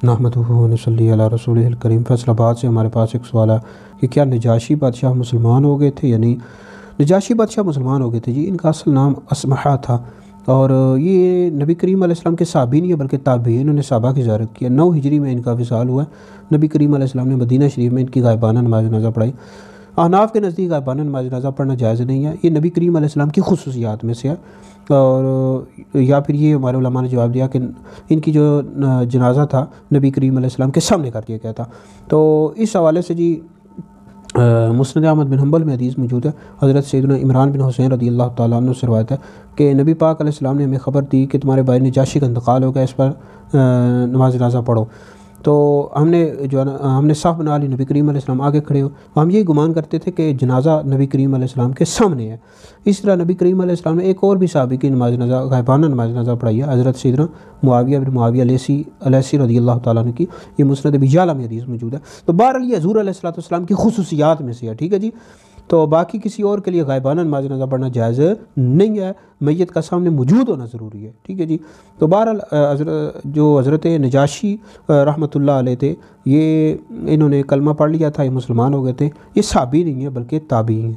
نحمدہ و نصلی علی رسولہ الکریم۔ فیصل آباد سے ہمارے پاس ایک سوال ہے کہ کیا نجاشی بادشاہ مسلمان ہو گئے تھے یا نہیں؟ نجاشی بادشاہ مسلمان ہو گئے تھے جی۔ ان کا اصل نام اسمحہ تھا، اور یہ نبی کریم علیہ السلام کے صحابی نہیں ہے بلکہ تابعین، انہوں نے صحابہ کی زیارت کیا۔ 9 ہجری میں ان کا وصال ہوا ہے۔ نبی کریم علیہ السلام نے مدینہ شریف میں ان کی غائبانہ نماز جنازہ پڑھائی۔ احناف کے نزدیک غائبانہ نماز جنازہ پڑھنا جائز نہیں ہے، یہ نبی کریم علیہ السلام کی خصوصیات میں سے ہے، اور یا پھر یہ ہمارے علماء نے جواب دیا کہ ان کی جو جنازہ تھا نبی کریم علیہ السلام کے سامنے کر دیا گیا تھا۔ تو اس حوالے سے جی مسند احمد بن حنبل میں حدیث موجود ہے، حضرت سیدنا عمران بن حسین رضی اللہ تعالیٰ عنہ سے روایت ہے کہ نبی پاک علیہ السلام نے ہمیں خبر دی کہ تمہارے بھائی نجاشی کا انتقال ہو گیا، اس پر نماز جنازہ پڑھو۔ تو ہم نے صف بنا لی، نبی کریم علیہ السلام آگے کھڑے ہو، ہم یہی گمان کرتے تھے کہ جنازہ نبی کریم علیہ السلام کے سامنے ہے۔ اس طرح نبی کریم علیہ السلام نے ایک اور بھی صحابی کی نماز جنازہ غائبانہ نماز جنازہ پڑھائی ہے، حضرت سیدنا معاویہ بن معاویہ لیثی رضی اللہ تعالیٰ عنہ کی، یہ مسند ابی یعلا میں حدیث موجود ہے۔ تو بہرحال یہ حضور علیہ السلام کی خصوصیات میں سے ہے، ٹھیک ہے جی۔ تو باقی کسی اور کے لیے غائبانہ نماز جنازہ پڑھنا جائز نہیں ہے، میت کا سامنے موجود ہونا ضروری ہے، ٹھیک ہے جی۔ تو بہرحال جو حضرت نجاشی رحمۃ اللہ علیہ تھے، یہ انہوں نے کلمہ پڑھ لیا تھا، یہ مسلمان ہو گئے تھے، یہ صحابی نہیں ہے بلکہ تابعی ہیں۔